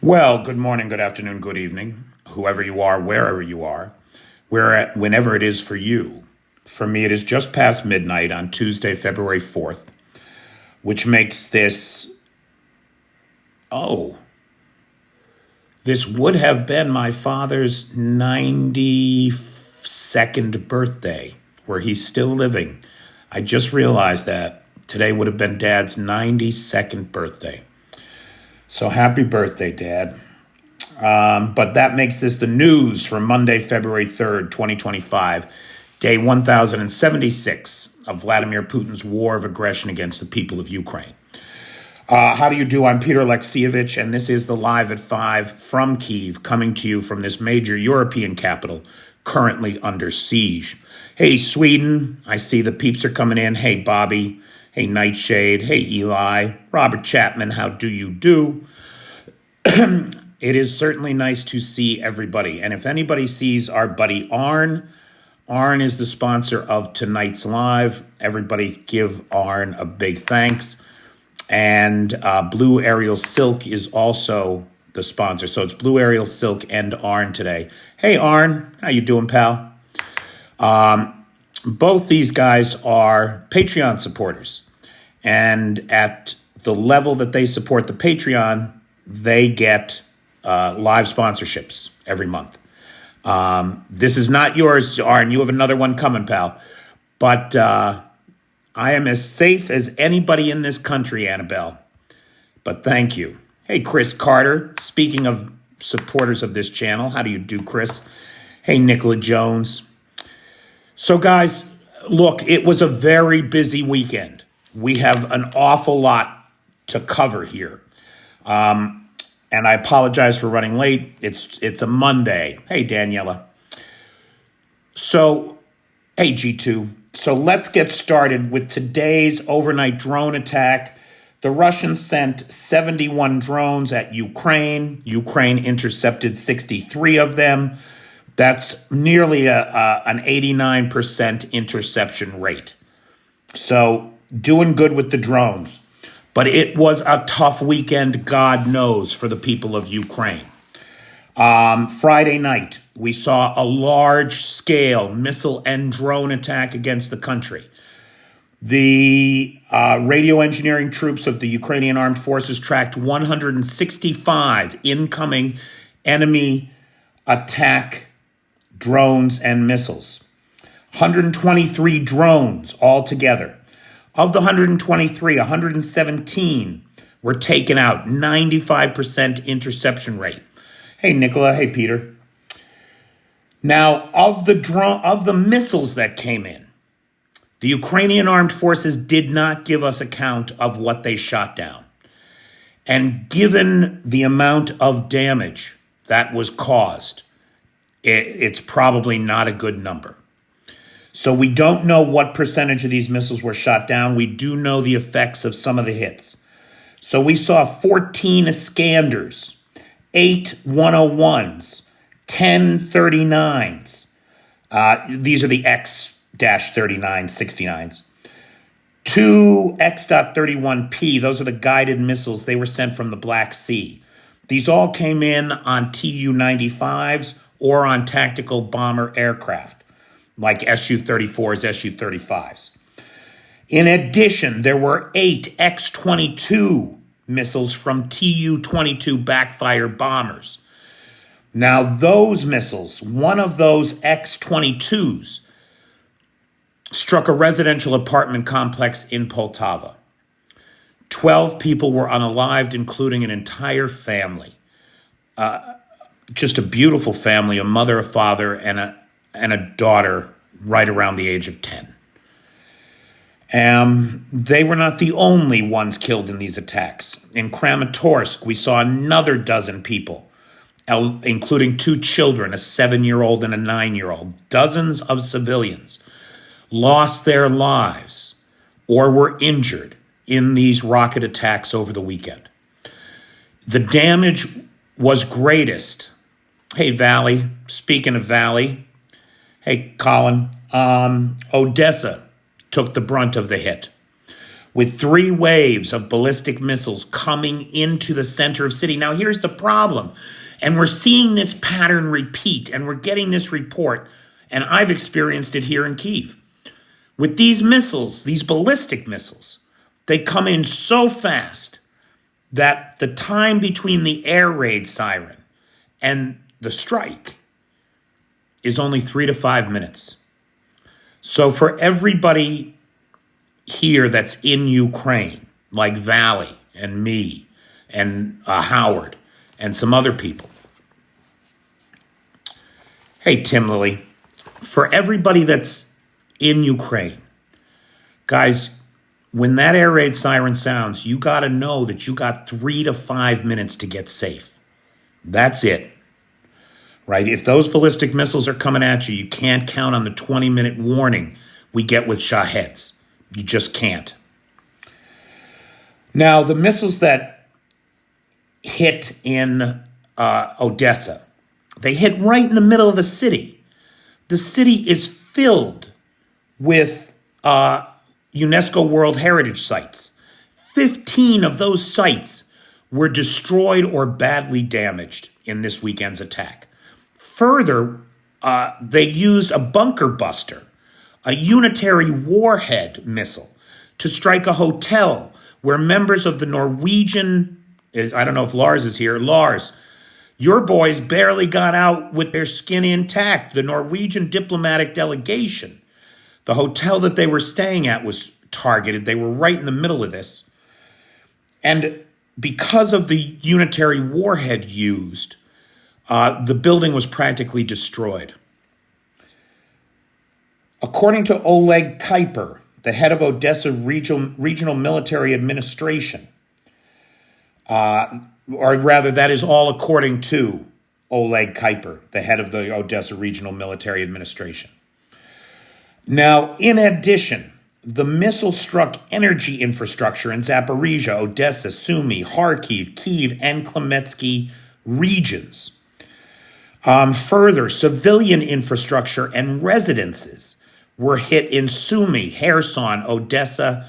Well, good morning, good afternoon, good evening, whoever you are, wherever you are, whenever it is for you. For me, it is just past midnight on Tuesday, February 4th, which makes oh, this would have been my father's 92nd birthday, where he's still living. I just realized that today would have been Dad's 92nd birthday. So happy birthday, Dad. But that makes this the news for Monday, February 3rd, 2025, day 1076 of Vladimir Putin's war of aggression against the people of Ukraine. How do you do? I'm Peter Alexievich, and this is the Live at 5 from Kyiv, coming to you from this major European capital currently under siege. Hey, Sweden, I see the peeps are coming in. Hey, Bobby. Hey, Nightshade. Hey, Eli. Robert Chapman, how do you do? It is certainly nice to see everybody. And if anybody sees our buddy Arn, Arn is the sponsor of tonight's live. Everybody give Arn a big thanks. And Blue Ariel Silk is also the sponsor. So it's Blue Ariel Silk and Arn today. Hey, Arn, how you doing, pal? Both these guys are Patreon supporters. And at the level that they support the Patreon, they get live sponsorships every month. This is not yours, Arn. You have another one coming, pal. But I am as safe as anybody in this country, Annabelle. But thank you. Hey, Chris Carter. Speaking of supporters of this channel, how do you do, Chris? Hey, Nicola Jones. So, guys, look, it was a very busy weekend. We have an awful lot to cover here. And I apologize for running late. It's a Monday. Hey, Daniela. So, hey, G2. So let's get started with today's overnight drone attack. The Russians sent 71 drones at Ukraine. Ukraine intercepted 63 of them. That's nearly an 89% interception rate. So doing good with the drones. But it was a tough weekend, God knows, for the people of Ukraine. Friday night, we saw a large-scale missile and drone attack against the country. The radio engineering troops of the Ukrainian armed forces tracked 165 incoming enemy attack drones and missiles. 123 drones altogether. Of the 123, 117 were taken out, 95% interception rate. Hey, Nicola. Hey, Peter. Now, of the missiles that came in, the Ukrainian armed forces did not give us a count of what they shot down. And given the amount of damage that was caused, it's probably not a good number. So we don't know what percentage of these missiles were shot down. We do know the effects of some of the hits. So we saw 14 Iskanders, 8 101s, 10 39s. These are the X-39 69s. 2 X.31P, those are the guided missiles. They were sent from the Black Sea. These all came in on Tu-95s or on tactical bomber aircraft, like Su-34s, Su-35s. In addition, there were 8 X-22 missiles from Tu-22 backfire bombers. Now, those missiles, one of those X-22s, struck a residential apartment complex in Poltava. 12 people were unalived, including an entire family. Just a beautiful family, a mother, a father, and a daughter right around the age of 10. They were not the only ones killed in these attacks. In Kramatorsk, we saw another dozen people, including 2 children, a 7-year-old and a 9-year-old. Dozens of civilians lost their lives or were injured in these rocket attacks over the weekend. The damage was greatest. Hey, Valley. Speaking of Valley, hey, Colin. Odessa took the brunt of the hit. with 3 waves of ballistic missiles coming into the center of city. Now, here's the problem. And we're seeing this pattern repeat, and we're getting this report, and I've experienced it here in Kyiv. With these missiles, these ballistic missiles, they come in so fast that the time between the air raid siren and the strike is only 3 to 5 minutes. So for everybody here that's in Ukraine, like Valley and me and Howard and some other people. Hey, Tim Lilly, for everybody that's in Ukraine, guys, when that air raid siren sounds, you got to know that you got 3 to 5 minutes to get safe. That's it, right? If those ballistic missiles are coming at you, you can't count on the 20-minute warning we get with Shaheds. You just can't. Now, the missiles that hit in Odessa, they hit right in the middle of the city. The city is filled with UNESCO World Heritage sites. 15 of those sites were destroyed or badly damaged in this weekend's attack. Further, they used a bunker buster, a unitary warhead missile, to strike a hotel where members of the Norwegian, I don't know if Lars is here, Lars, your boys barely got out with their skin intact. The Norwegian diplomatic delegation, the hotel that they were staying at was targeted. They were right in the middle of this. And because of the unitary warhead used, the building was practically destroyed. According to Oleg Kuiper, the head of Odessa Regional Military Administration, or rather, that is all according to Oleg Kuiper, the head of the Odessa Regional Military Administration. Now, in addition, the missile struck energy infrastructure in Zaporizhia, Odessa, Sumy, Kharkiv, Kyiv, and Klemetsky regions. Further, civilian infrastructure and residences were hit in Sumy, Kherson, Odessa,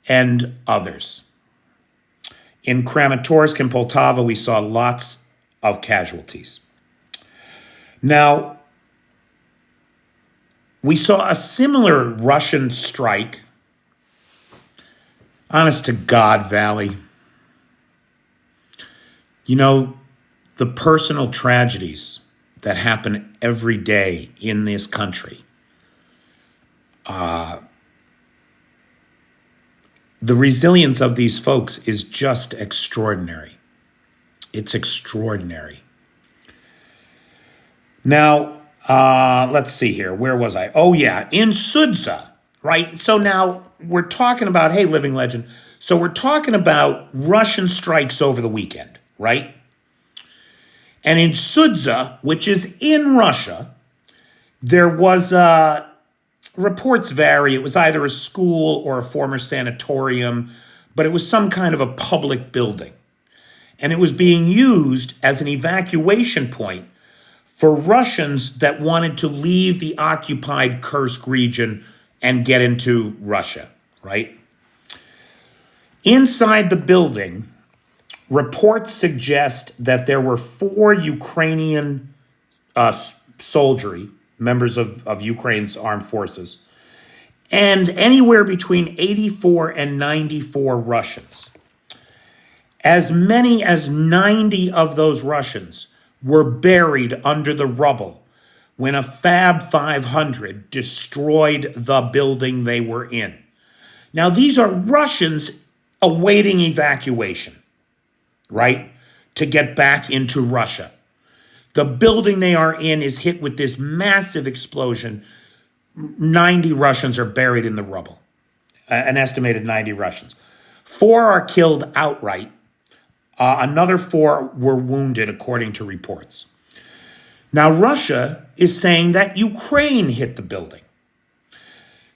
and others. In Kramatorsk and Poltava, we saw lots of casualties. Now, we saw a similar Russian strike. Honest to God, Valley. You know, the personal tragedies that happen every day in this country, the resilience of these folks is just extraordinary. It's extraordinary. Now, let's see here. Where was I? Oh, yeah, in Sudza, right? So now we're talking about, hey, living legend. So we're talking about Russian strikes over the weekend, right? And in Sudza, which is in Russia, there was, reports vary. It was either a school or a former sanatorium, but it was some kind of a public building. And it was being used as an evacuation point for Russians that wanted to leave the occupied Kursk region and get into Russia, right? Inside the building, reports suggest that there were 4 Ukrainian soldiery, members of Ukraine's armed forces, and anywhere between 84 and 94 Russians. As many as 90 of those Russians were buried under the rubble when a Fab 500 destroyed the building they were in. Now, these are Russians awaiting evacuation, right, to get back into Russia. The building they are in is hit with this massive explosion. 90 Russians are buried in the rubble, an estimated 90 Russians. 4 are killed outright. Another 4 were wounded, according to reports. Now, Russia is saying that Ukraine hit the building.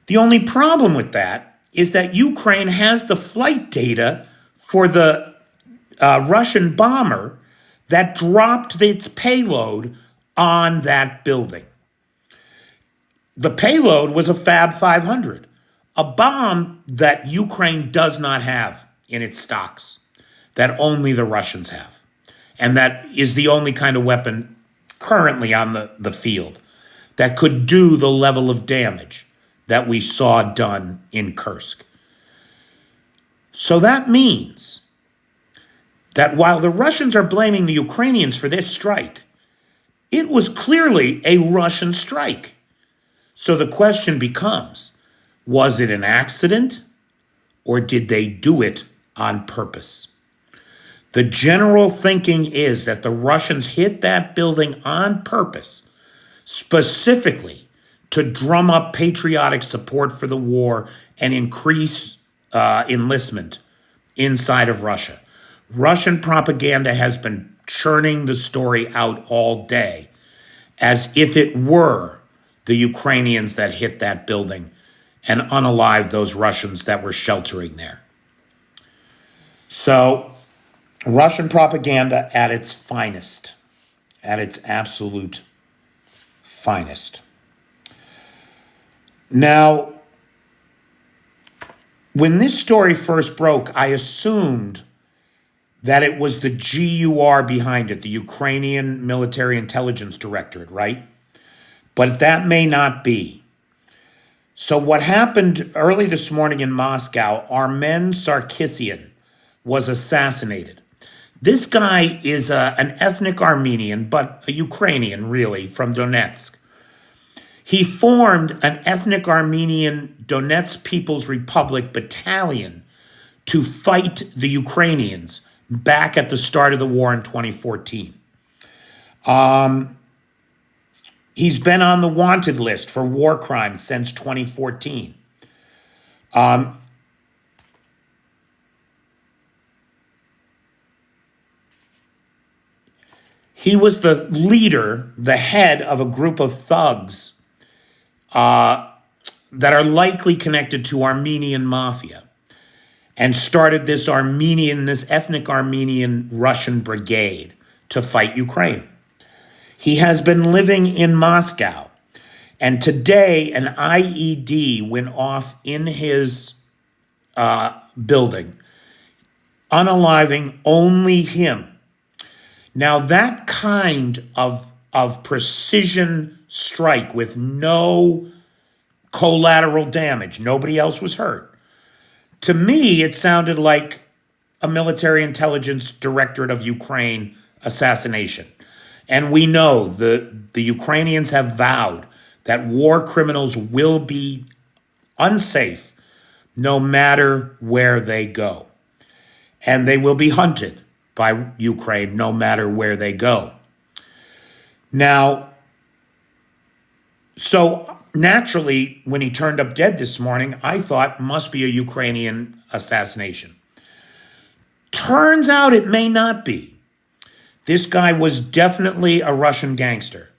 The only problem with that is that Ukraine has the flight data for the Russian bomber that dropped its payload on that building. The payload was a Fab 500. a bomb that Ukraine does not have in its stocks, that only the Russians have. And that is the only kind of weapon currently on the field that could do the level of damage that we saw done in Kursk. So that means that while the Russians are blaming the Ukrainians for this strike, it was clearly a Russian strike. So the question becomes, was it an accident or did they do it on purpose? The general thinking is that the Russians hit that building on purpose, specifically to drum up patriotic support for the war and increase enlistment inside of Russia. Russian propaganda has been churning the story out all day as if it were the Ukrainians that hit that building and unalived those Russians that were sheltering there. So, Russian propaganda at its finest, at its absolute finest. Now, when this story first broke, I assumed that it was the GUR behind it, the Ukrainian Military Intelligence Directorate, right? But that may not be. So what happened early this morning in Moscow, Armen Sarkisian was assassinated. This guy is an ethnic Armenian, but a Ukrainian, really, from Donetsk. He formed an ethnic Armenian Donetsk People's Republic battalion to fight the Ukrainians back at the start of the war in 2014. He's been on the wanted list for war crimes since 2014. He was the leader, the head of a group of thugs that are likely connected to Armenian mafia, and started this ethnic Armenian Russian brigade to fight Ukraine. He has been living in Moscow, and today an IED went off in his building, unaliving only him. Now, that kind of precision strike with no collateral damage, nobody else was hurt. To me, it sounded like a military intelligence directorate of Ukraine assassination. And we know the Ukrainians have vowed that war criminals will be unsafe no matter where they go. And they will be hunted by Ukraine no matter where they go. Now, so naturally, when he turned up dead this morning, I thought must be a Ukrainian assassination. Turns out it may not be. This guy was definitely a Russian gangster.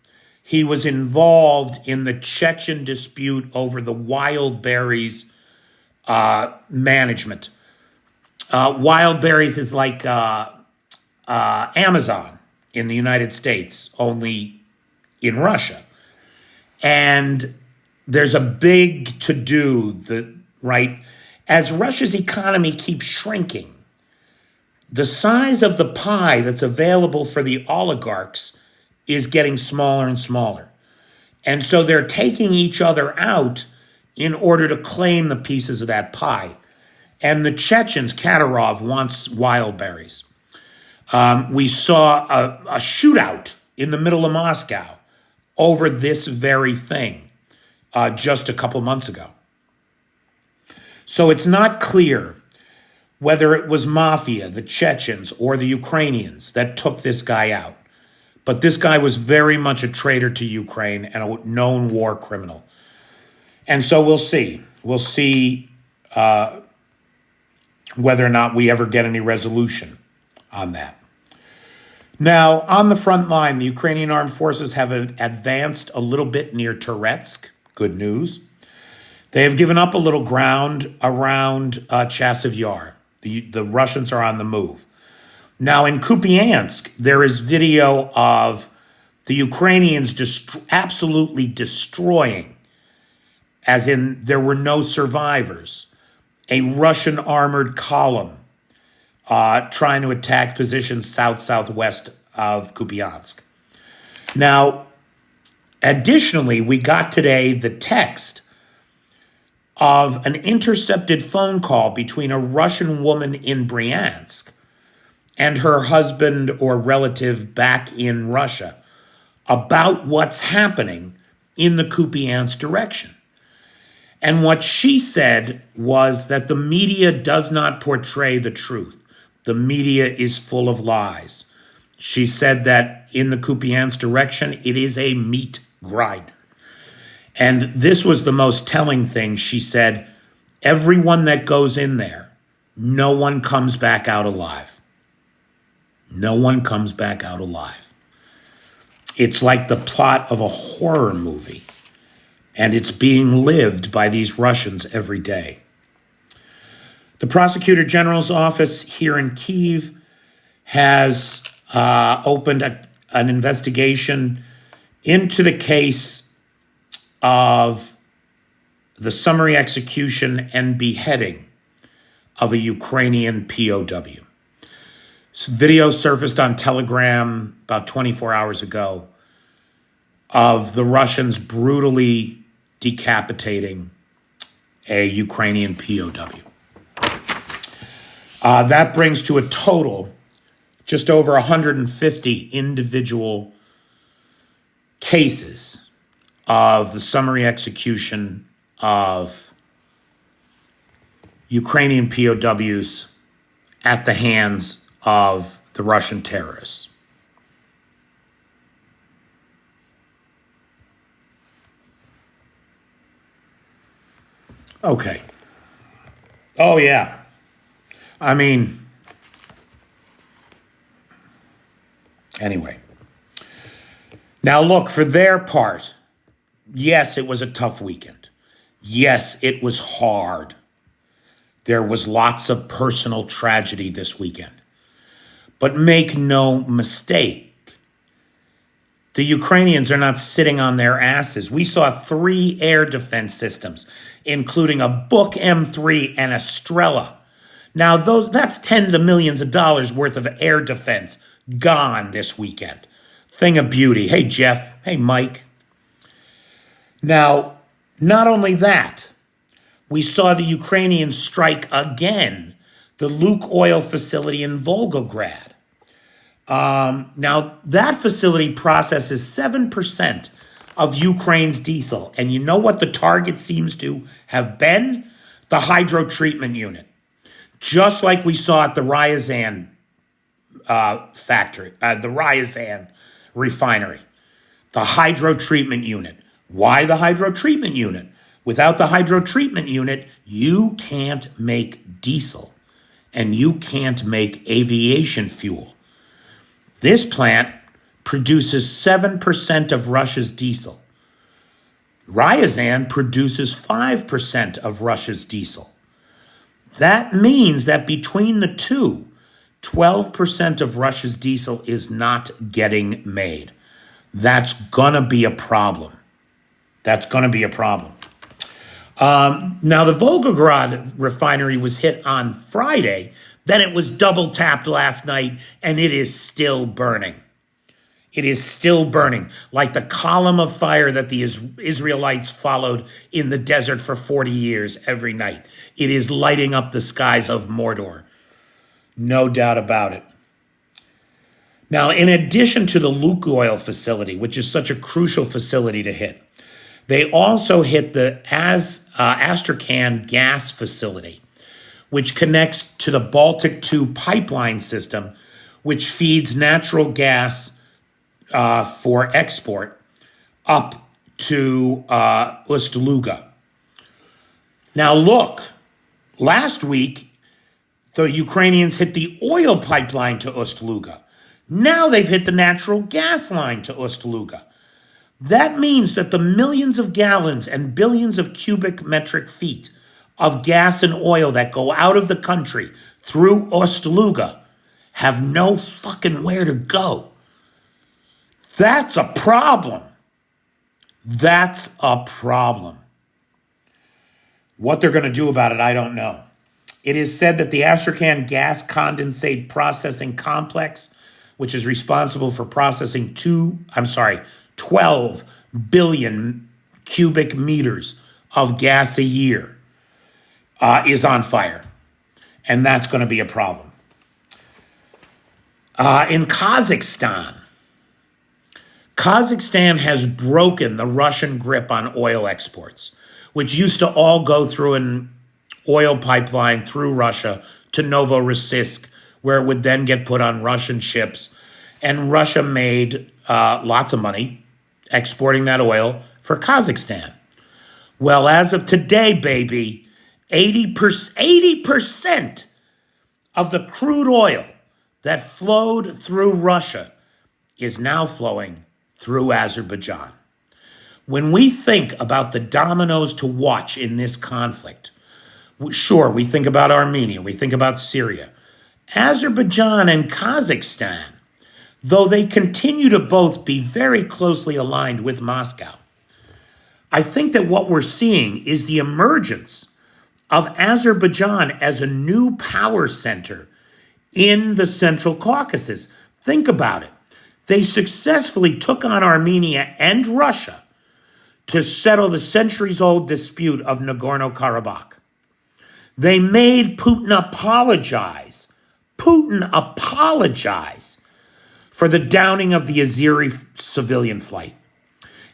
He was involved in the Chechen dispute over the wild berries management. Wild berries is like Amazon in the United States, only in Russia. And there's a big to-do, right? As Russia's economy keeps shrinking, the size of the pie that's available for the oligarchs is getting smaller and smaller. And so they're taking each other out in order to claim the pieces of that pie. And the Chechens, Kadyrov, wants wild berries. We saw a shootout in the middle of Moscow over this very thing just a couple months ago. So it's not clear whether it was mafia, the Chechens, or the Ukrainians that took this guy out. But this guy was very much a traitor to Ukraine and a known war criminal. And so we'll see. We'll see whether or not we ever get any resolution on that. Now, on the front line, the Ukrainian armed forces have advanced a little bit near Toretsk. Good news. They have given up a little ground around Chasiv Yar. The Russians are on the move. Now, in Kupiansk, there is video of the Ukrainians absolutely destroying as in there were no survivors, a Russian armored column trying to attack positions southwest of Kupiansk. Now, additionally, we got today the text of an intercepted phone call between a Russian woman in Bryansk and her husband or relative back in Russia about what's happening in the Kupiansk direction. And what she said was that the media does not portray the truth. The media is full of lies. She said that in the Kupiansk direction, it is a meat grinder. And this was the most telling thing. She said, everyone that goes in there, no one comes back out alive. No one comes back out alive. It's like the plot of a horror movie, and it's being lived by these Russians every day. The Prosecutor General's office here in Kyiv has opened an investigation into the case of the summary execution and beheading of a Ukrainian POW. Video surfaced on Telegram about 24 hours ago of the Russians brutally decapitating a Ukrainian POW. That brings to a total just over 150 individual cases of the summary execution of Ukrainian POWs at the hands of the Russian terrorists. Okay. Oh, yeah. I mean, anyway. Now, look, for their part, yes, it was a tough weekend. Yes, it was hard. There was lots of personal tragedy this weekend. But make no mistake, the Ukrainians are not sitting on their asses. We saw 3 air defense systems, including a Buk M3 and a Strela. Now, that's tens of millions of dollars worth of air defense gone this weekend. Thing of beauty. Hey, Jeff. Hey, Mike. Now, not only that, we saw the Ukrainians strike again the Lukoil facility in Volgograd. Now, that facility processes 7% of Ukraine's diesel. And you know what the target seems to have been? The hydro treatment unit. Just like we saw at the Ryazan factory, the Ryazan refinery. The hydro treatment unit. Why the hydro treatment unit? Without the hydro treatment unit, you can't make diesel and you can't make aviation fuel. This plant produces 7% of Russia's diesel. Ryazan produces 5% of Russia's diesel. That means that between the two, 12% of Russia's diesel is not getting made. That's going to be a problem. That's going to be a problem. Now, the Volgograd refinery was hit on Friday. Then it was double tapped last night, and it is still burning. It is still burning, like the column of fire that the Israelites followed in the desert for 40 years every night. It is lighting up the skies of Mordor. No doubt about it. Now, in addition to the Lukoil facility, which is such a crucial facility to hit, they also hit the Astrakhan gas facility, which connects to the Baltic 2 pipeline system, which feeds natural gas for export up to Ust-Luga. Now look, last week, the Ukrainians hit the oil pipeline to Ust-Luga. Now they've hit the natural gas line to Ust-Luga. That means that the millions of gallons and billions of cubic metric feet of gas and oil that go out of the country through Ust-Luga have no fucking where to go. That's a problem. That's a problem. What they're going to do about it, I don't know. It is said that the Astrakhan gas condensate processing complex, which is responsible for processing 12 billion cubic meters of gas a year, is on fire. And that's going to be a problem. In Kazakhstan has broken the Russian grip on oil exports, which used to all go through an oil pipeline through Russia to Novorossiysk, where it would then get put on Russian ships. And Russia made lots of money exporting that oil for Kazakhstan. Well, as of today, baby, 80% of the crude oil that flowed through Russia is now flowing through Azerbaijan. When we think about the dominoes to watch in this conflict, sure, we think about Armenia, we think about Syria. Azerbaijan and Kazakhstan, though they continue to both be very closely aligned with Moscow, I think that what we're seeing is the emergence of Azerbaijan as a new power center in the Central Caucasus. Think about it. They successfully took on Armenia and Russia to settle the centuries-old dispute of Nagorno-Karabakh. They made Putin apologize for the downing of the Azeri civilian flight.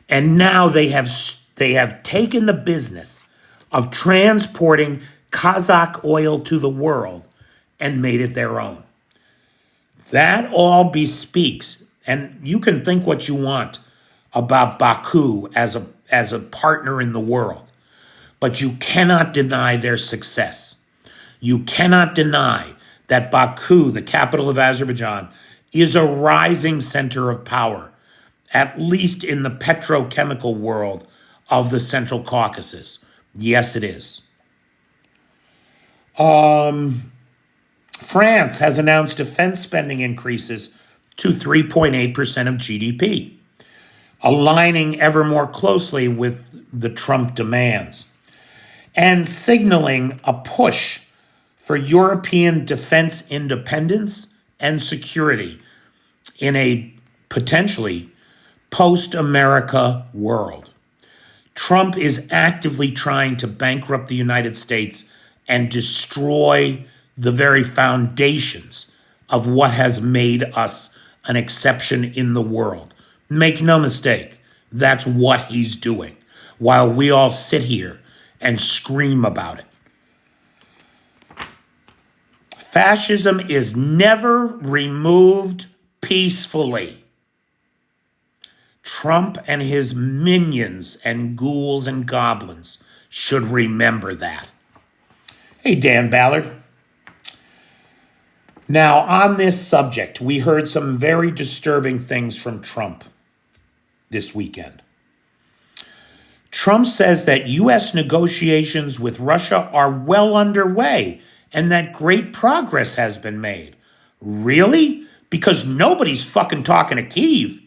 And now they have taken the business of transporting Kazakh oil to the world and made it their own. That all bespeaks, and you can think what you want about Baku as a partner in the world, but you cannot deny their success. You cannot deny that Baku, the capital of Azerbaijan, is a rising center of power, at least in the petrochemical world of the Central Caucasus. Yes, it is. France has announced defense spending increases to 3.8% of GDP, aligning ever more closely with the Trump demands, and signaling a push for European defense independence and security in a potentially post-America world. Trump is actively trying to bankrupt the United States and destroy the very foundations of what has made us an exception in the world. Make no mistake, that's what he's doing, while we all sit here and scream about it. Fascism is never removed peacefully. Trump and his minions and ghouls and goblins should remember that. Hey, Dan Ballard. Now, on this subject, we heard some very disturbing things from Trump this weekend. Trump says that U.S. negotiations with Russia are well underway and that great progress has been made. Really? Because nobody's fucking talking to Kyiv.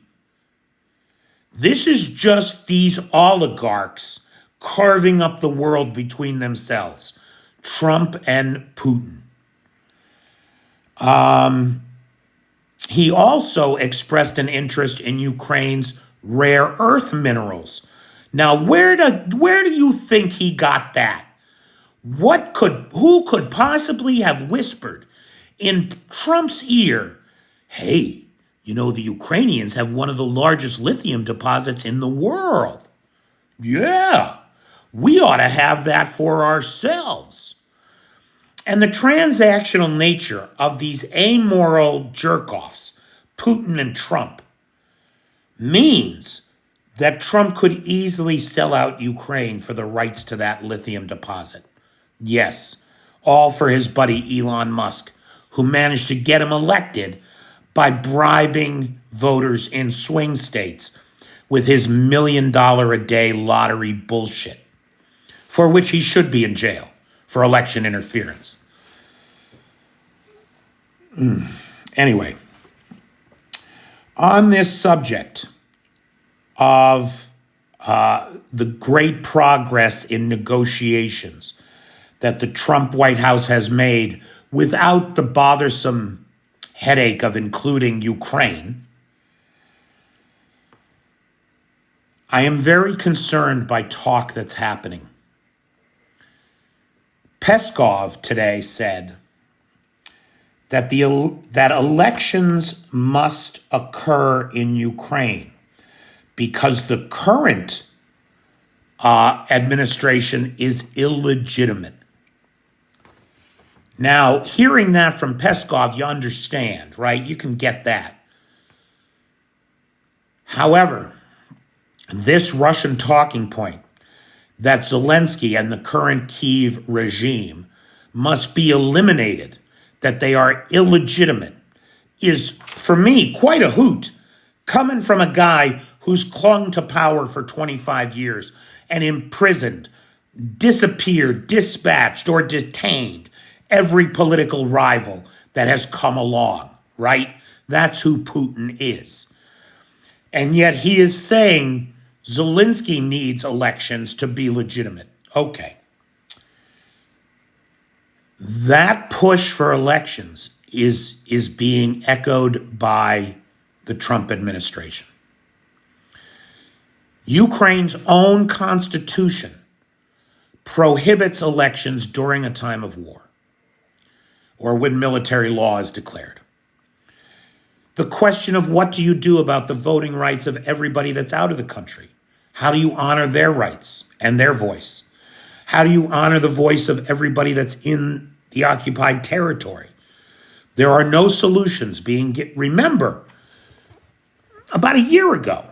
This is just these oligarchs carving up the world between themselves, Trump and Putin. He also expressed an interest in Ukraine's rare earth minerals. Now, where do you think he got that? Who could possibly have whispered in Trump's ear, hey, you know, the Ukrainians have one of the largest lithium deposits in the world. Yeah, we ought to have that for ourselves. And the transactional nature of these amoral jerk-offs, Putin and Trump, means that Trump could easily sell out Ukraine for the rights to that lithium deposit. Yes, all for his buddy Elon Musk, who managed to get him elected by bribing voters in swing states with his $1 million a day lottery bullshit, for which he should be in jail for election interference. Anyway, on this subject of the great progress in negotiations that the Trump White House has made without the bothersome headache of including Ukraine, I am very concerned by talk that's happening. Peskov today said that that elections must occur in Ukraine because the current administration is illegitimate. Now, hearing that from Peskov, you understand, right? You can get that. However, this Russian talking point that Zelensky and the current Kyiv regime must be eliminated, that they are illegitimate, is, for me, quite a hoot, coming from a guy who's clung to power for 25 years and imprisoned, disappeared, dispatched, or detained every political rival that has come along, right? That's who Putin is. And yet he is saying Zelensky needs elections to be legitimate. Okay. That push for elections is being echoed by the Trump administration. Ukraine's own constitution prohibits elections during a time of war or when military law is declared. The question of what do you do about the voting rights of everybody that's out of the country? How do you honor their rights and their voice? How do you honor the voice of everybody that's in the occupied territory? There are no solutions remember, about a year ago,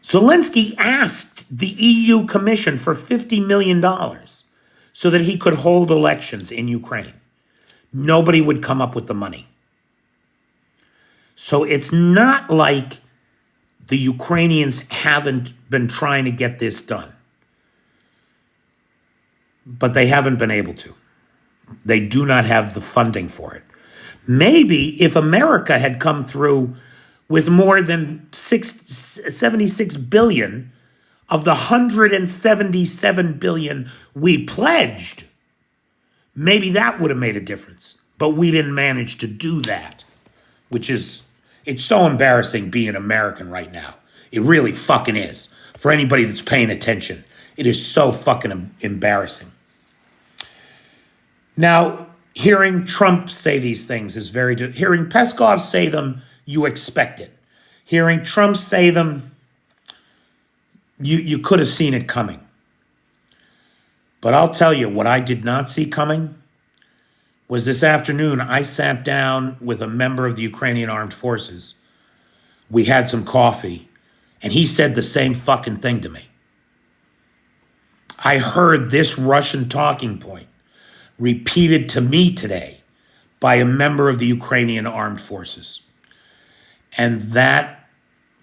Zelensky asked the EU Commission for $50 million so that he could hold elections in Ukraine. Nobody would come up with the money. So it's not like the Ukrainians haven't been trying to get this done, but they haven't been able to. They do not have the funding for it. Maybe if America had come through with more than 76 billion of the 177 billion we pledged, maybe that would have made a difference. But we didn't manage to do that, which is, it's so embarrassing being American right now. It really fucking is. For anybody that's paying attention, it is so fucking embarrassing. Now, hearing Trump say these things is very, hearing Peskov say them, you expect it. Hearing Trump say them, you could have seen it coming. But I'll tell you, what I did not see coming was this afternoon, I sat down with a member of the Ukrainian Armed Forces. We had some coffee, and he said the same fucking thing to me. I heard this Russian talking point repeated to me today by a member of the Ukrainian Armed Forces. And that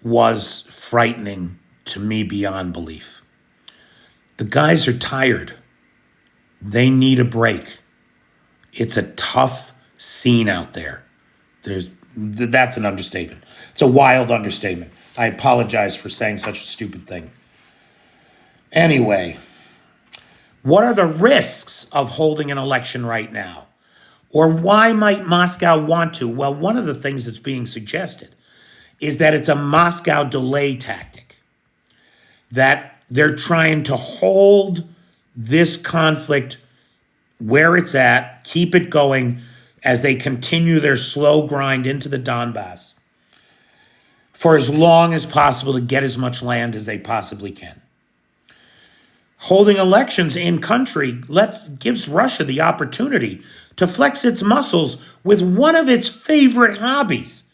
was frightening to me beyond belief. The guys are tired. They need a break. It's a tough scene out there. That's an understatement. It's a wild understatement. I apologize for saying such a stupid thing. Anyway, what are the risks of holding an election right now? Or why might Moscow want to? Well, one of the things that's being suggested is that it's a Moscow delay tactic, that they're trying to hold this conflict where it's at, keep it going as they continue their slow grind into the Donbass for as long as possible to get as much land as they possibly can. Holding elections in country gives Russia the opportunity to flex its muscles with one of its favorite hobbies,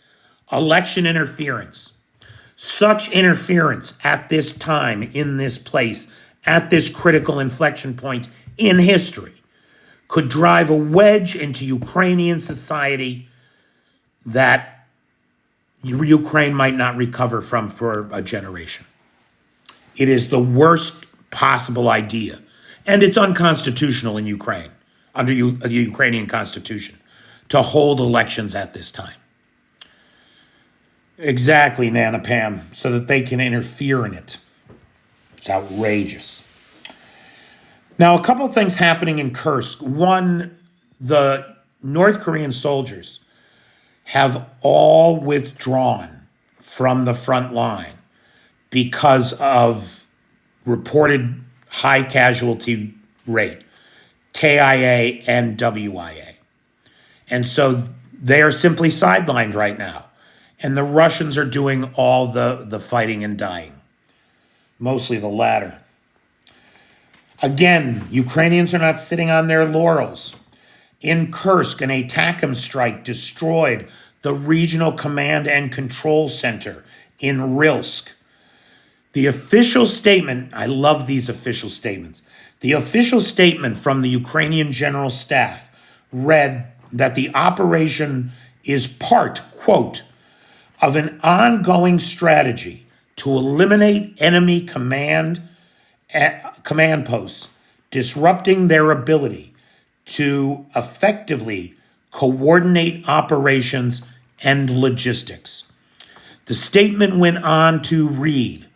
election interference. Such interference at this time, in this place, at this critical inflection point in history, could drive a wedge into Ukrainian society that Ukraine might not recover from for a generation. It is the worst possible idea, and it's unconstitutional in Ukraine, under the Ukrainian constitution, to hold elections at this time. Exactly, Nana Pam, so that they can interfere in it. It's outrageous. Now, a couple of things happening in Kursk. One, the North Korean soldiers have all withdrawn from the front line because of reported high casualty rate, KIA and WIA. And so they are simply sidelined right now. And the Russians are doing all the fighting and dying, mostly the latter. Again, Ukrainians are not sitting on their laurels. In Kursk, an ATACMS strike destroyed the regional command and control center in Rilsk. The official statement, I love these official statements. The official statement from the Ukrainian General Staff read that the operation is part, quote, of an ongoing strategy to eliminate enemy command posts, disrupting their ability to effectively coordinate operations and logistics. The statement went on to read,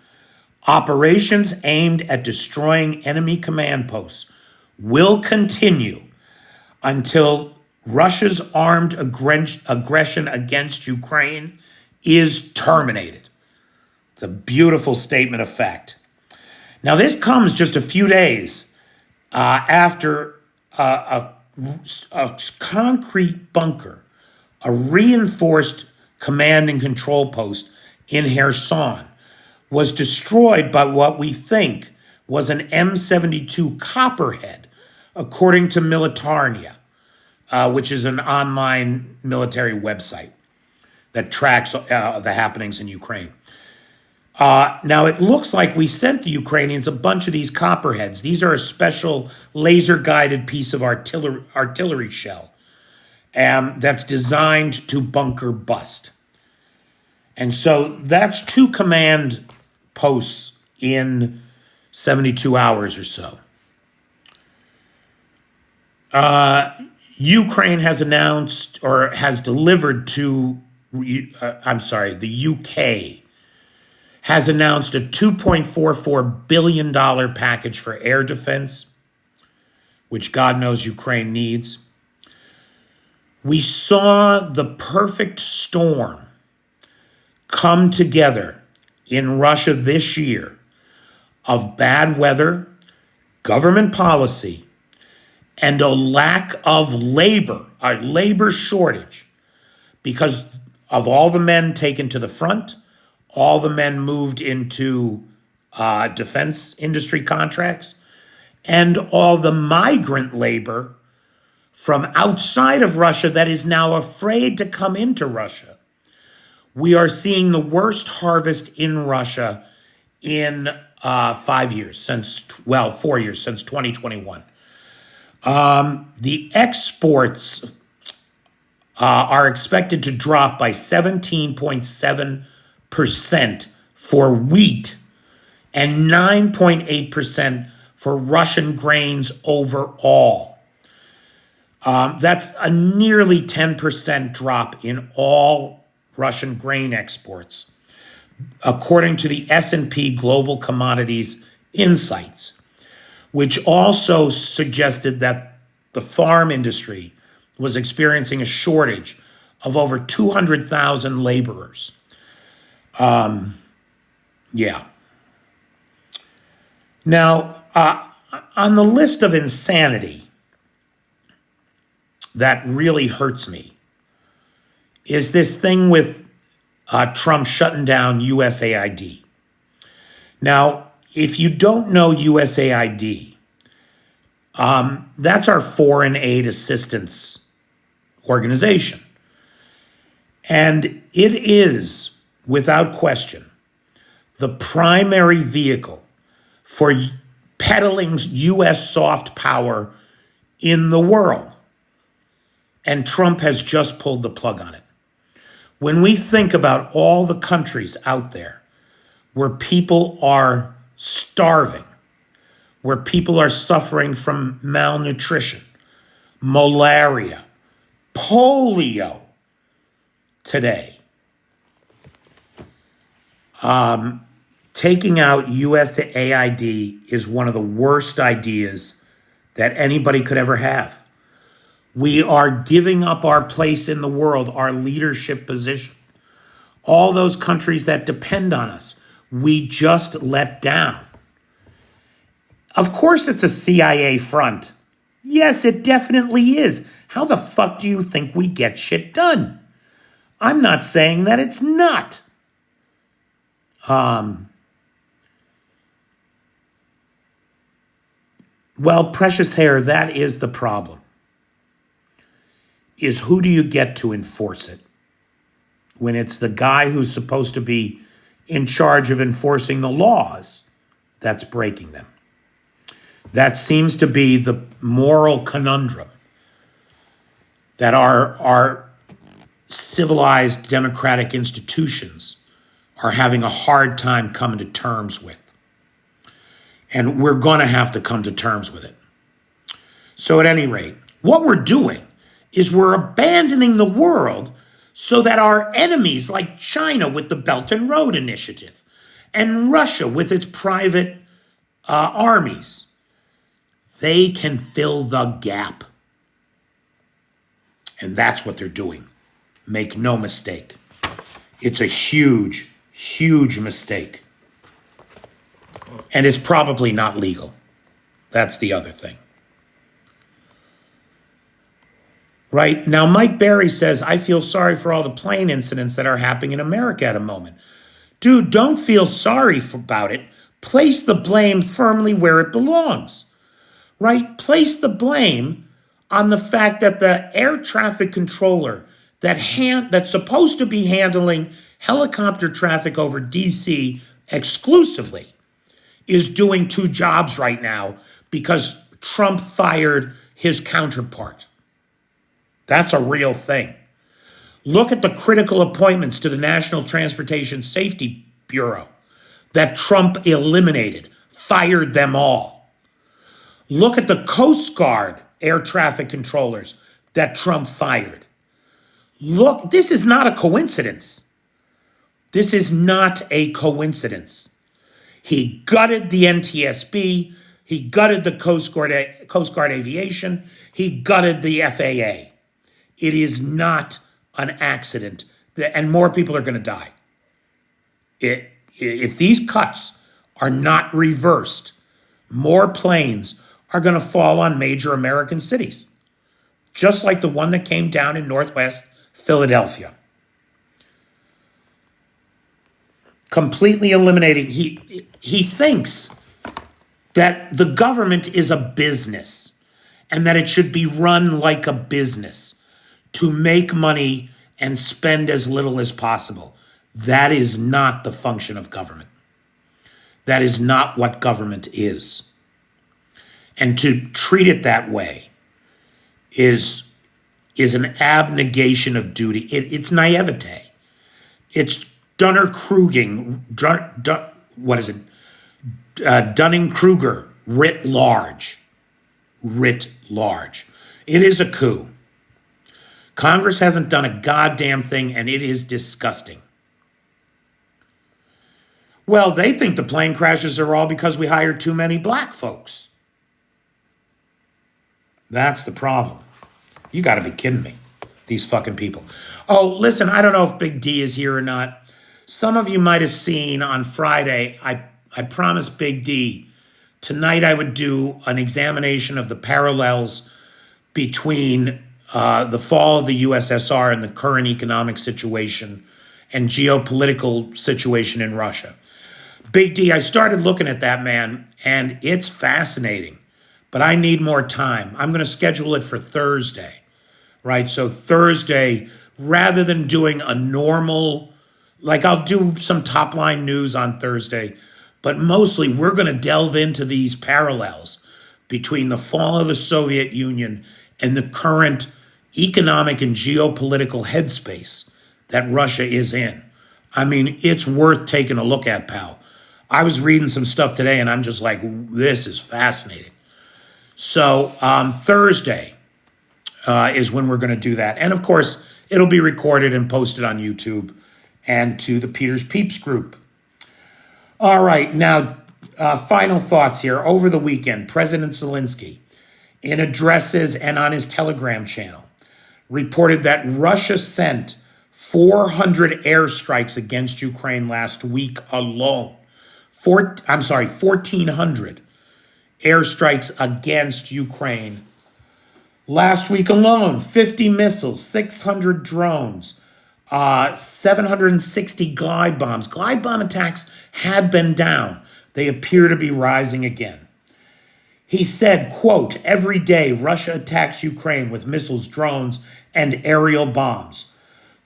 operations aimed at destroying enemy command posts will continue until Russia's armed aggression against Ukraine is terminated. It's a beautiful statement of fact. Now, this comes just a few days after a concrete bunker, a reinforced command and control post in Kherson, was destroyed by what we think was an M72 Copperhead, according to Militarnia, which is an online military website that tracks the happenings in Ukraine. Now, it looks like we sent the Ukrainians a bunch of these Copperheads. These are a special laser-guided piece of artillery shell that's designed to bunker bust. And so that's 2 command posts in 72 hours or so. Ukraine has announced or has delivered to, the UK has announced a $2.44 billion package for air defense, which God knows Ukraine needs. We saw the perfect storm come together in Russia this year of bad weather, government policy, and a lack of labor, a labor shortage, because of all the men taken to the front, all the men moved into defense industry contracts, and all the migrant labor from outside of Russia that is now afraid to come into Russia. We are seeing the worst harvest in Russia in 4 years, since 2021. The exports are expected to drop by 17.7% for wheat and 9.8% for Russian grains overall. That's a nearly 10% drop in all Russian grain exports, according to the S&P Global Commodities Insights, which also suggested that the farm industry was experiencing a shortage of over 200,000 laborers. Now, on the list of insanity that really hurts me is this thing with Trump shutting down USAID. Now, if you don't know USAID, that's our foreign aid assistance organization. And it is, without question, the primary vehicle for peddling U.S. soft power in the world. And Trump has just pulled the plug on it. When we think about all the countries out there where people are starving, where people are suffering from malnutrition, malaria, polio today, Taking out USAID is one of the worst ideas that anybody could ever have. We are giving up our place in the world, our leadership position. All those countries that depend on us, we just let down. Of course, it's a CIA front. Yes, it definitely is. How the fuck do you think we get shit done? I'm not saying that it's not. Well, precious hair, that is the problem. Is who do you get to enforce it? When it's the guy who's supposed to be in charge of enforcing the laws that's breaking them. That seems to be the moral conundrum that our civilized democratic institutions are having a hard time coming to terms with. And we're going to have to come to terms with it. So at any rate, what we're doing is we're abandoning the world so that our enemies like China with the Belt and Road Initiative and Russia with its private armies, they can fill the gap. And that's what they're doing. Make no mistake. It's a huge, huge mistake. And it's probably not legal. That's the other thing. Right? Now, Mike Barry says, I feel sorry for all the plane incidents that are happening in America at a moment. Dude, don't feel sorry about it. Place the blame firmly where it belongs. Right? Place the blame on the fact that the air traffic controller that's supposed to be handling helicopter traffic over DC exclusively is doing two jobs right now because Trump fired his counterpart. That's a real thing. Look at the critical appointments to the National Transportation Safety Bureau that Trump eliminated, fired them all. Look at the Coast Guard air traffic controllers that Trump fired. Look, this is not a coincidence. This is not a coincidence. He gutted the NTSB. He gutted the Coast Guard Aviation. He gutted the FAA. It is not an accident, and more people are going to die. If these cuts are not reversed, more planes are going to fall on major American cities, just like the one that came down in Northwest Philadelphia. Completely eliminating, he thinks that the government is a business and that it should be run like a business to make money and spend as little as possible. That is not the function of government. That is not what government is. And to treat it that way is an abnegation of duty. It's naivete. It's Dunning-Kruger writ large. Writ large. It is a coup. Congress hasn't done a goddamn thing, and it is disgusting. Well, they think the plane crashes are all because we hired too many black folks. That's the problem. You got to be kidding me. These fucking people. Oh, listen, I don't know if Big D is here or not. Some of you might have seen on Friday, I promised Big D tonight I would do an examination of the parallels between the fall of the USSR and the current economic situation and geopolitical situation in Russia. Big D, I started looking at that, man, and it's fascinating, but I need more time. I'm going to schedule it for Thursday, right? So Thursday, rather than doing a normal, like I'll do some top line news on Thursday, but mostly we're going to delve into these parallels between the fall of the Soviet Union and the current economic and geopolitical headspace that Russia is in. I mean, it's worth taking a look at, pal. I was reading some stuff today and I'm just like, this is fascinating. So Thursday is when we're going to do that. And of course, it'll be recorded and posted on YouTube and to the Peter's Peeps group. All right, now, final thoughts here. Over the weekend, President Zelensky, in addresses and on his Telegram channel, reported that Russia sent 400 airstrikes against Ukraine last week alone. 1,400 airstrikes against Ukraine last week alone. 50 missiles, 600 drones, 760 glide bombs. Glide bomb attacks had been down. They appear to be rising again. He said, quote, every day Russia attacks Ukraine with missiles, drones, and aerial bombs.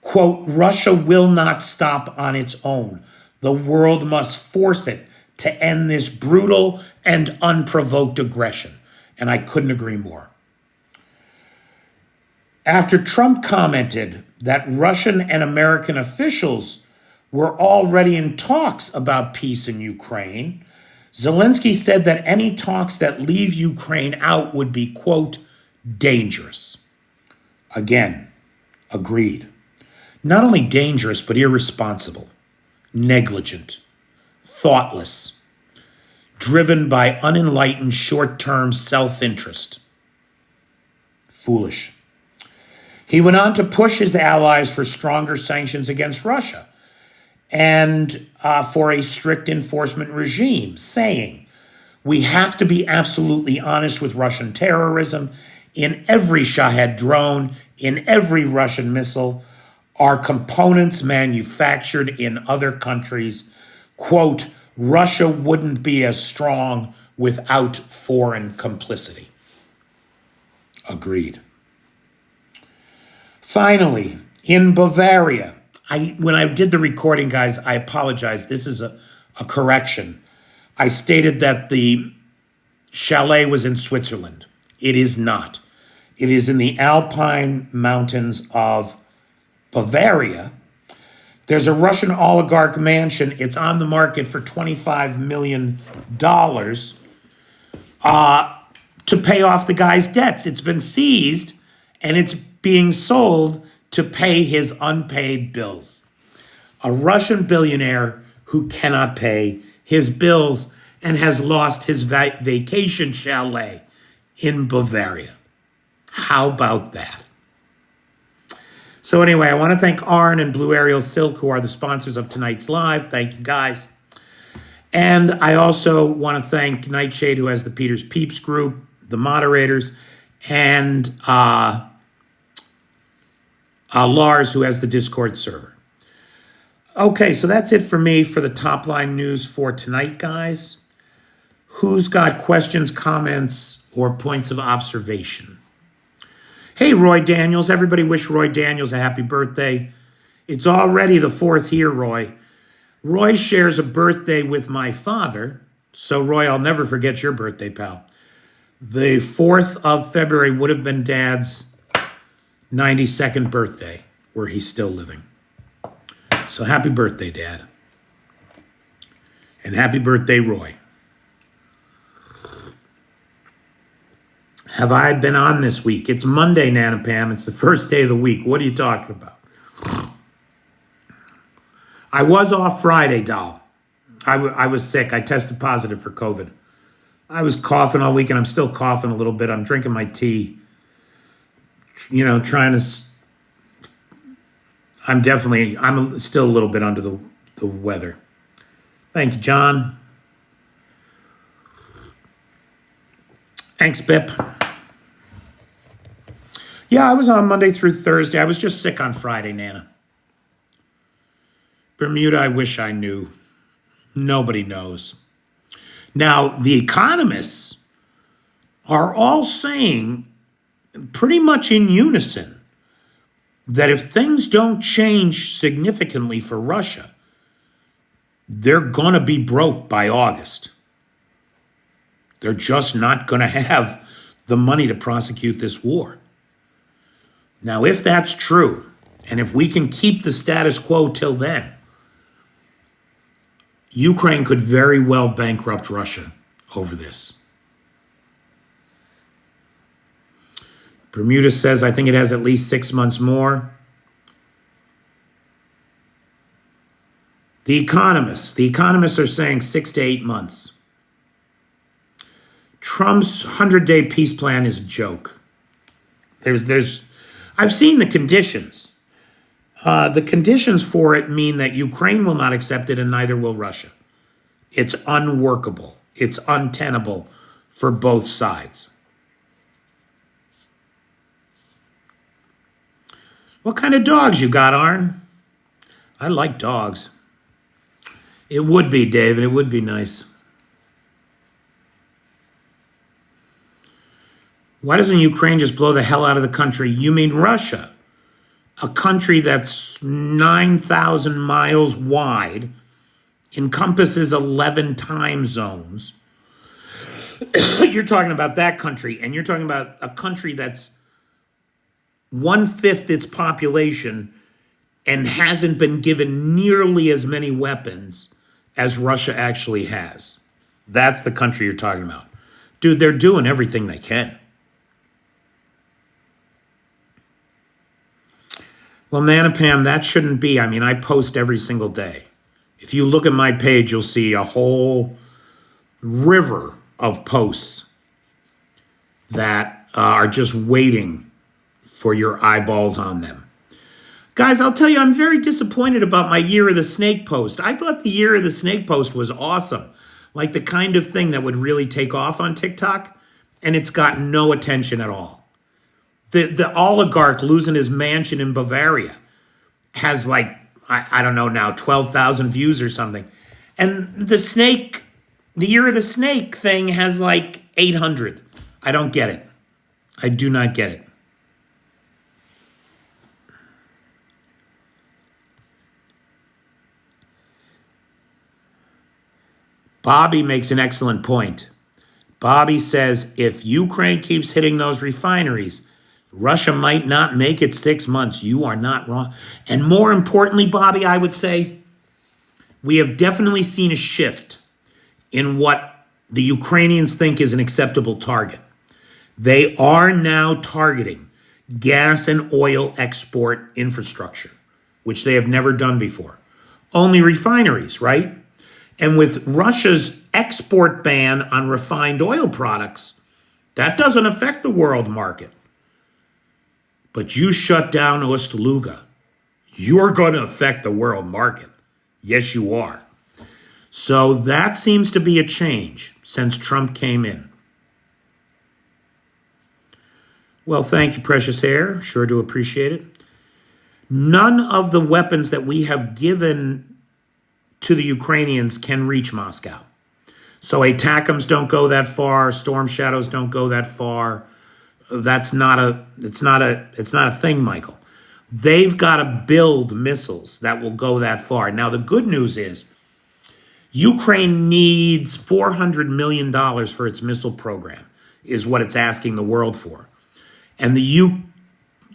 Quote, Russia will not stop on its own. The world must force it to end this brutal and unprovoked aggression. And I couldn't agree more. After Trump commented that Russian and American officials were already in talks about peace in Ukraine, Zelensky said that any talks that leave Ukraine out would be, quote, dangerous. Again, agreed. Not only dangerous, but irresponsible, negligent, thoughtless, driven by unenlightened short-term self-interest. Foolish. He went on to push his allies for stronger sanctions against Russia and for a strict enforcement regime, saying, we have to be absolutely honest with Russian terrorism. In every Shahed drone, in every Russian missile, are components manufactured in other countries. Quote, Russia wouldn't be as strong without foreign complicity. Agreed. Finally, in Bavaria, when I did the recording, guys, I apologize. This is a correction. I stated that the chalet was in Switzerland. It is not. It is in the Alpine mountains of Bavaria. There's a Russian oligarch mansion. It's on the market for $25 million to pay off the guy's debts. It's been seized, and it's being sold to pay his unpaid bills. A Russian billionaire who cannot pay his bills and has lost his vacation chalet in Bavaria. How about that? So anyway, I want to thank Arn and Blue Ariel Silk, who are the sponsors of tonight's live. Thank you, guys. And I also want to thank Nightshade, who has the Peter's Peeps group, the moderators, and Lars, who has the Discord server. Okay, so that's it for me for the top line news for tonight, guys. Who's got questions, comments, or points of observation? Hey, Roy Daniels. Everybody wish Roy Daniels a happy birthday. It's already the 4th here, Roy. Roy shares a birthday with my father. So, Roy, I'll never forget your birthday, pal. The 4th of February would have been Dad's 92nd birthday, where he's still living. So happy birthday, Dad. And happy birthday, Roy. Have I been on this week? It's Monday, Nana Pam. It's the first day of the week. What are you talking about? I was off Friday, doll. I was sick. I tested positive for COVID. I was coughing all week, and I'm still coughing a little bit. I'm drinking my tea. Trying to... I'm still a little bit under the weather. Thank you, John. Thanks, Bip. Yeah, I was on Monday through Thursday. I was just sick on Friday, Nana. Bermuda, I wish I knew. Nobody knows. Now, the economists are all saying, pretty much in unison, that if things don't change significantly for Russia, they're going to be broke by August. They're just not going to have the money to prosecute this war. Now, if that's true, and if we can keep the status quo till then, Ukraine could very well bankrupt Russia over this. Bermuda says, I think it has at least 6 months more. The economists are saying 6 to 8 months. Trump's 100-day peace plan is a joke. I've seen the conditions. The conditions for it mean that Ukraine will not accept it and neither will Russia. It's unworkable. It's untenable for both sides. What kind of dogs you got, Arn? I like dogs. It would be, David. It would be nice. Why doesn't Ukraine just blow the hell out of the country? You mean Russia, a country that's 9,000 miles wide, encompasses 11 time zones. You're talking about that country, and you're talking about a country that's 1/5 its population and hasn't been given nearly as many weapons as Russia actually has. That's the country you're talking about. Dude, they're doing everything they can. Well, Nana Pam, that shouldn't be. I mean, I post every single day. If you look at my page, you'll see a whole river of posts that are just waiting for your eyeballs on them. Guys, I'll tell you, I'm very disappointed about my Year of the Snake post. I thought the Year of the Snake post was awesome, like the kind of thing that would really take off on TikTok, and it's got no attention at all. The oligarch losing his mansion in Bavaria has like, I don't know now, 12,000 views or something. And the Year of the Snake thing has like 800. I don't get it. I do not get it. Bobby makes an excellent point. Bobby says, if Ukraine keeps hitting those refineries, Russia might not make it 6 months. You are not wrong. And more importantly, Bobby, I would say, we have definitely seen a shift in what the Ukrainians think is an acceptable target. They are now targeting gas and oil export infrastructure, which they have never done before. Only refineries, right? And with Russia's export ban on refined oil products, that doesn't affect the world market. But you shut down Ost-Luga, you're going to affect the world market. Yes, you are. So that seems to be a change since Trump came in. Well, thank you, Precious Hair. Sure do appreciate it. None of the weapons that we have given to the Ukrainians can reach Moscow. So ATACMS don't go that far. Storm Shadows don't go that far. It's not a thing, Michael. They've got to build missiles that will go that far. Now, the good news is Ukraine needs $400 million for its missile program, is what it's asking the world for. And the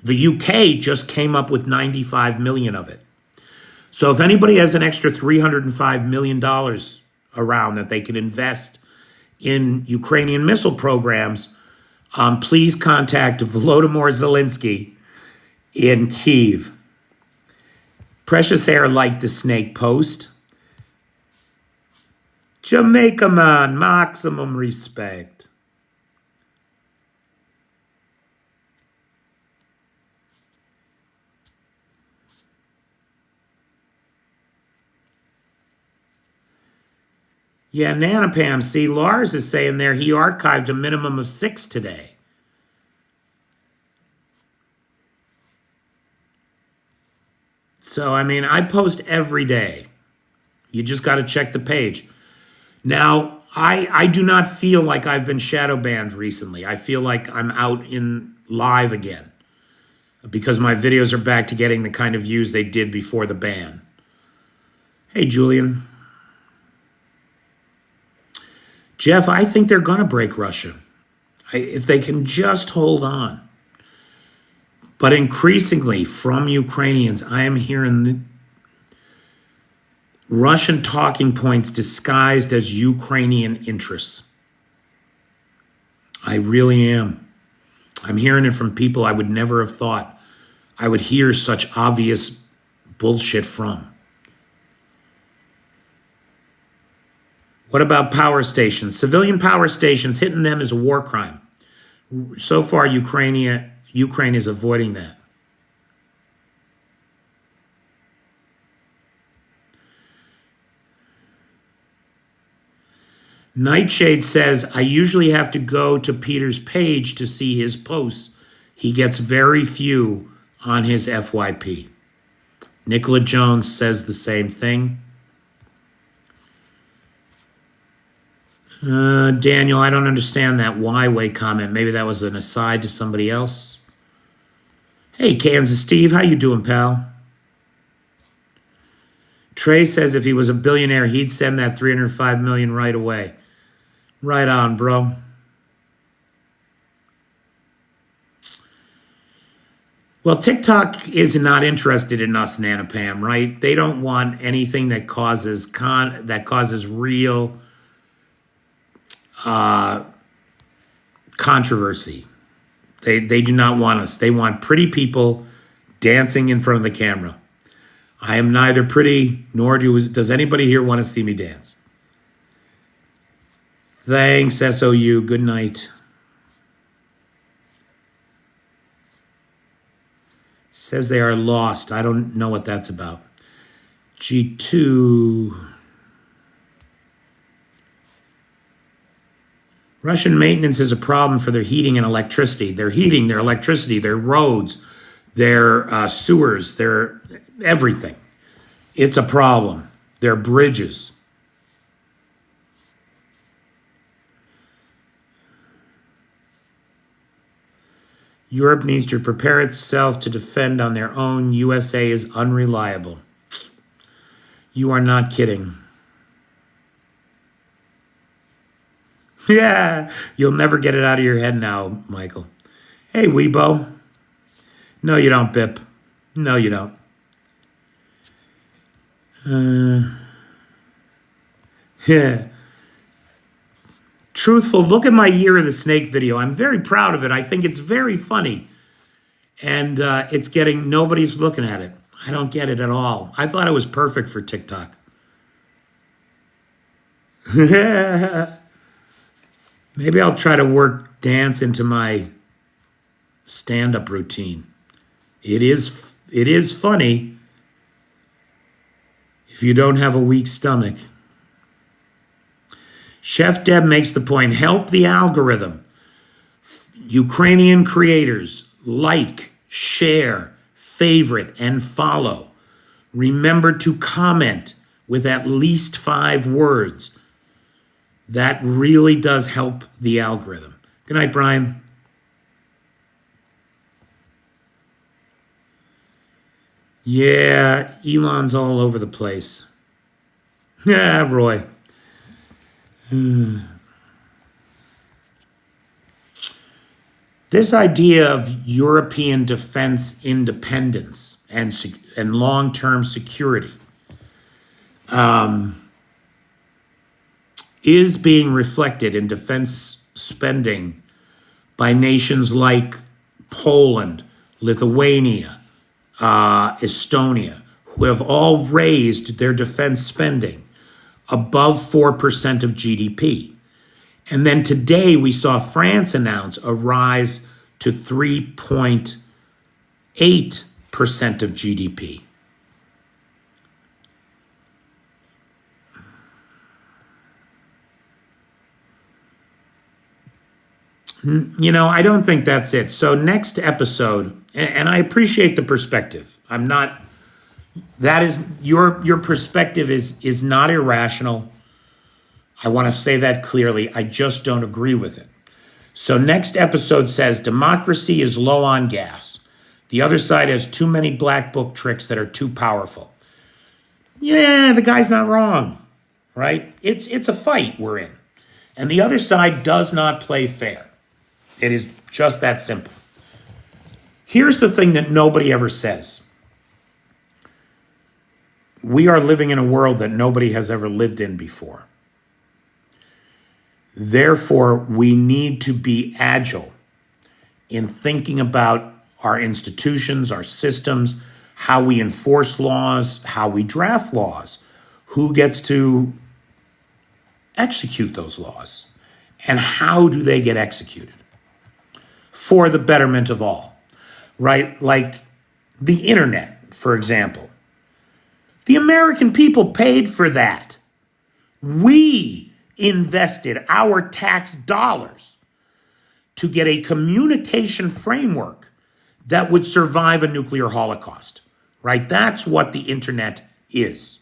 UK just came up with 95 million of it. So if anybody has an extra $305 million around that they can invest in Ukrainian missile programs, please contact Volodymyr Zelensky in Kyiv. Precious Hair liked the snake post. Jamaica man, maximum respect. Yeah, Nanopam, see, Lars is saying there he archived a minimum of 6 today. So, I mean, I post every day. You just got to check the page. Now, I do not feel like I've been shadow banned recently. I feel like I'm out in live again because my videos are back to getting the kind of views they did before the ban. Hey, Julian. Jeff, I think they're going to break Russia if they can just hold on. But increasingly from Ukrainians, I am hearing the Russian talking points disguised as Ukrainian interests. I really am. I'm hearing it from people I would never have thought I would hear such obvious bullshit from. What about power stations? Civilian power stations, hitting them is a war crime. So far, Ukraine is avoiding that. Nightshade says, I usually have to go to Peter's page to see his posts. He gets very few on his FYP. Nicola Jones says the same thing. Daniel, I don't understand that why comment. Maybe that was an aside to somebody else. Hey, Kansas Steve, how you doing, pal? Trey says if he was a billionaire, he'd send that $305 million right away. Right on, bro. Well, TikTok is not interested in us, Nanopam, right? They don't want anything that causes real controversy. They do not want us. They want pretty people dancing in front of the camera. I am neither pretty nor does anybody here want to see me dance. Thanks, SOU. Good night. Says they are lost. I don't know what that's about. G2. Russian maintenance is a problem for their heating and electricity. Their heating, their electricity, their roads, their sewers, their everything. It's a problem. Their bridges. Europe needs to prepare itself to defend on their own. USA is unreliable. You are not kidding. Yeah, you'll never get it out of your head now, Michael. Hey, Weibo. No, you don't, Bip. No, you don't. Yeah. Truthful, look at my Year of the Snake video. I'm very proud of it. I think it's very funny. And it's getting, nobody's looking at it. I don't get it at all. I thought it was perfect for TikTok. Maybe I'll try to work dance into my stand-up routine. It is funny if you don't have a weak stomach. Chef Deb makes the point, help the algorithm. Ukrainian creators, like, share, favorite, and follow. Remember to comment with at least 5 words. That really does help the algorithm. Good night, Brian. Yeah, Elon's all over the place. Yeah, Roy. This idea of European defense independence and long-term security is being reflected in defense spending by nations like Poland, Lithuania, Estonia, who have all raised their defense spending above 4% of GDP. And then today we saw France announce a rise to 3.8% of GDP. You know, I don't think that's it. So next episode, and I appreciate the perspective. That is, your perspective is not irrational. I want to say that clearly. I just don't agree with it. So next episode says democracy is low on gas. The other side has too many black book tricks that are too powerful. Yeah, the guy's not wrong, right? It's a fight we're in. And the other side does not play fair. It is just that simple. Here's the thing that nobody ever says. We are living in a world that nobody has ever lived in before. Therefore, we need to be agile in thinking about our institutions, our systems, how we enforce laws, how we draft laws, who gets to execute those laws. And how do they get executed? For the betterment of all, right? Like the internet, for example. The American people paid for that. We invested our tax dollars to get a communication framework that would survive a nuclear holocaust, right? That's what the internet is.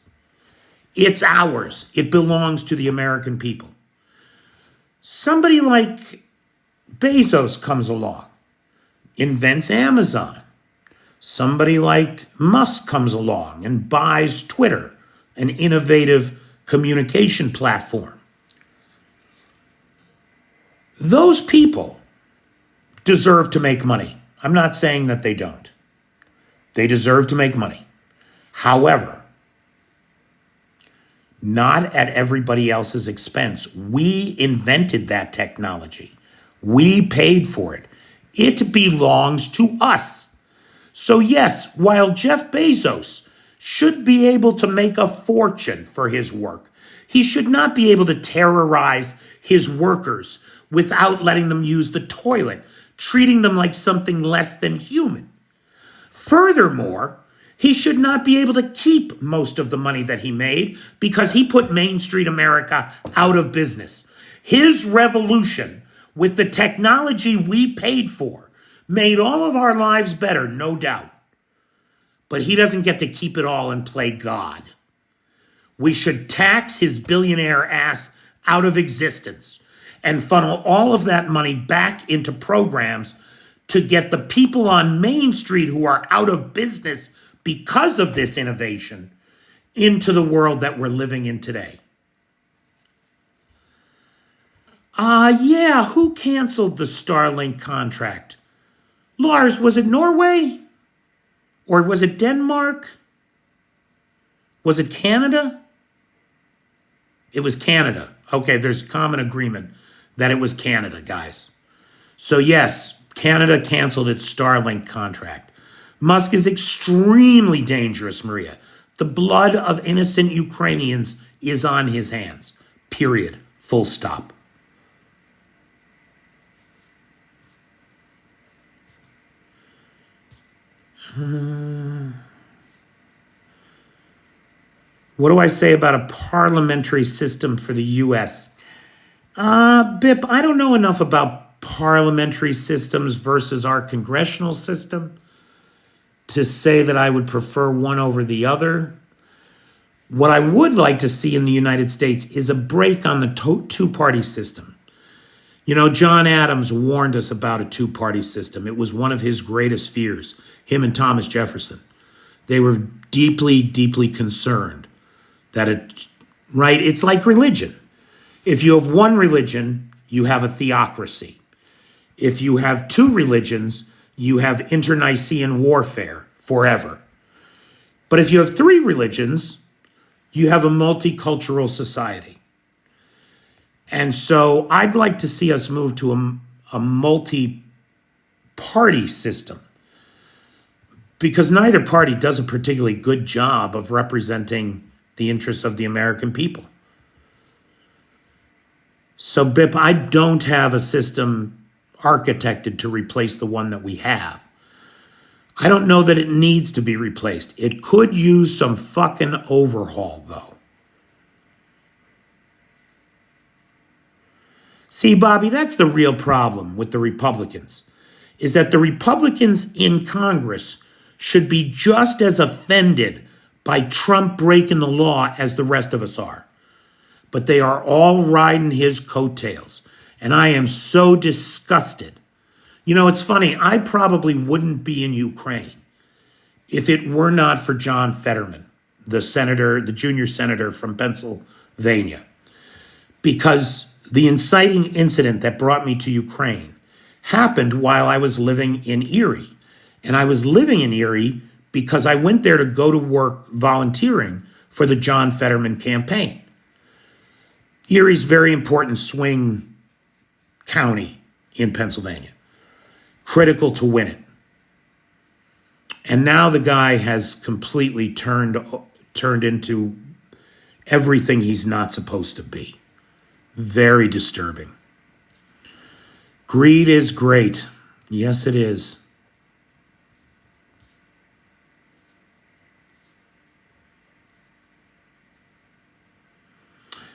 It's ours. It belongs to the American people. Somebody like Bezos comes along, invents Amazon. Somebody like Musk comes along and buys Twitter, an innovative communication platform. Those people deserve to make money. I'm not saying that they don't. They deserve to make money. However, not at everybody else's expense. We invented that technology. We paid for it. It belongs to us. So yes, while Jeff Bezos should be able to make a fortune for his work, he should not be able to terrorize his workers without letting them use the toilet, treating them like something less than human. Furthermore, he should not be able to keep most of the money that he made because he put Main Street America out of business. His revolution with the technology we paid for made all of our lives better, no doubt. But he doesn't get to keep it all and play God. We should tax his billionaire ass out of existence and funnel all of that money back into programs to get the people on Main Street who are out of business because of this innovation into the world that we're living in today. Who canceled the Starlink contract? Lars, was it Norway? Or was it Denmark? Was it Canada? It was Canada. Okay, there's common agreement that it was Canada, guys. So yes, Canada canceled its Starlink contract. Musk is extremely dangerous, Maria. The blood of innocent Ukrainians is on his hands. Period. Full stop. What do I say about a parliamentary system for the U.S.? Bip, I don't know enough about parliamentary systems versus our congressional system to say that I would prefer one over the other. What I would like to see in the United States is a break on the two-party system. You know, John Adams warned us about a two-party system. It was one of his greatest fears, him and Thomas Jefferson. They were deeply, deeply concerned that it's like religion. If you have one religion, you have a theocracy. If you have two religions, you have internecine warfare forever. But if you have three religions, you have a multicultural society. And so I'd like to see us move to a multi-party system because neither party does a particularly good job of representing the interests of the American people. So, Bip, I don't have a system architected to replace the one that we have. I don't know that it needs to be replaced. It could use some fucking overhaul, though. See, Bobby, that's the real problem with the Republicans, is that the Republicans in Congress should be just as offended by Trump breaking the law as the rest of us are. But they are all riding his coattails, and I am so disgusted. You know, it's funny, I probably wouldn't be in Ukraine if it were not for John Fetterman, the junior senator from Pennsylvania, because the inciting incident that brought me to Ukraine happened while I was living in Erie. And I was living in Erie because I went there to go to work volunteering for the John Fetterman campaign. Erie's very important swing county in Pennsylvania. Critical to win it. And now the guy has completely turned into everything he's not supposed to be. Very disturbing. Greed is great. Yes, it is.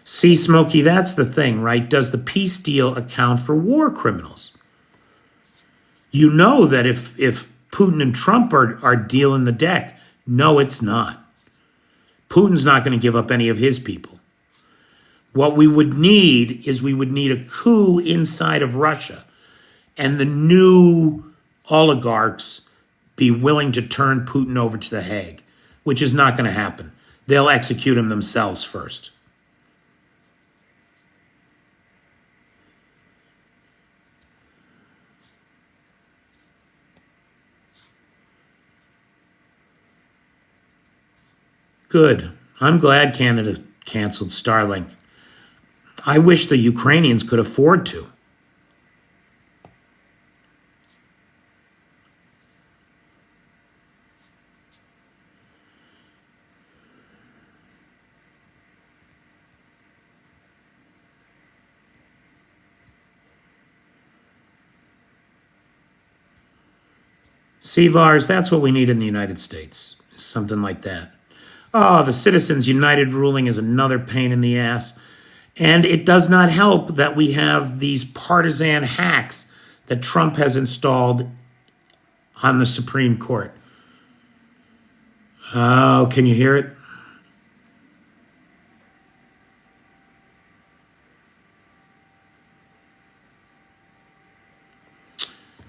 See, Smokey, that's the thing, right? Does the peace deal account for war criminals? You know that if Putin and Trump are dealing the deck, no, it's not. Putin's not going to give up any of his people. What we would need is a coup inside of Russia, and the new oligarchs be willing to turn Putin over to The Hague, which is not going to happen. They'll execute him themselves first. Good. I'm glad Canada canceled Starlink. I wish the Ukrainians could afford to. See, Lars, that's what we need in the United States. Something like that. Oh, the Citizens United ruling is another pain in the ass. And it does not help that we have these partisan hacks that Trump has installed on the Supreme Court. Oh, can you hear it?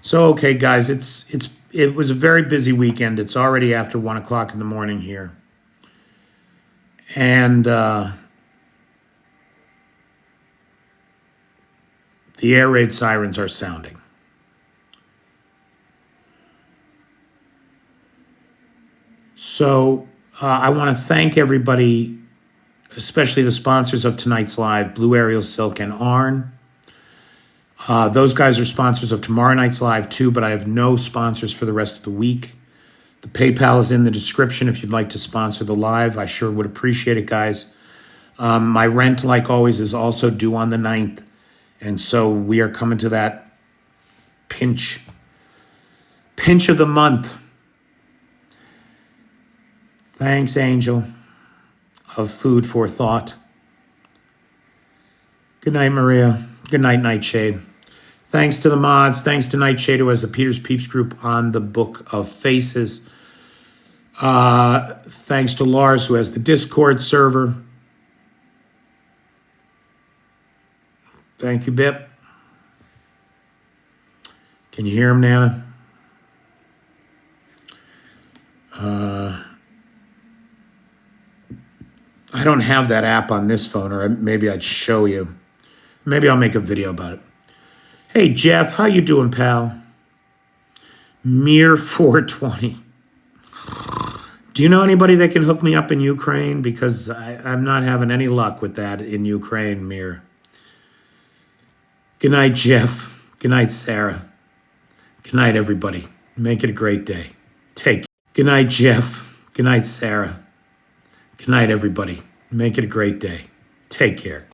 So, okay, guys, it was a very busy weekend. It's already after 1 o'clock in the morning here. And the air raid sirens are sounding. So I want to thank everybody, especially the sponsors of tonight's live, Blue Ariel, Silk, and Arn. Those guys are sponsors of tomorrow night's live too, but I have no sponsors for the rest of the week. The PayPal is in the description if you'd like to sponsor the live. I sure would appreciate it, guys. My rent, like always, is also due on the 9th. And so we are coming to that pinch of the month. Thanks, Angel, of Food for Thought. Good night, Maria. Good night, Nightshade. Thanks to the mods. Thanks to Nightshade, who has the Peter's Peeps group on the Book of Faces. Thanks to Lars, who has the Discord server. Thank you, Bip. Can you hear him, Nana? I don't have that app on this phone, or maybe I'd show you. Maybe I'll make a video about it. Hey, Jeff, how you doing, pal? Mere 420. Do you know anybody that can hook me up in Ukraine? Because I'm not having any luck with that in Ukraine, Mir. Good night, Jeff. Good night, Sarah. Good night, everybody. Make it a great day. Take care. Good night, Jeff. Good night, Sarah. Good night, everybody. Make it a great day. Take care.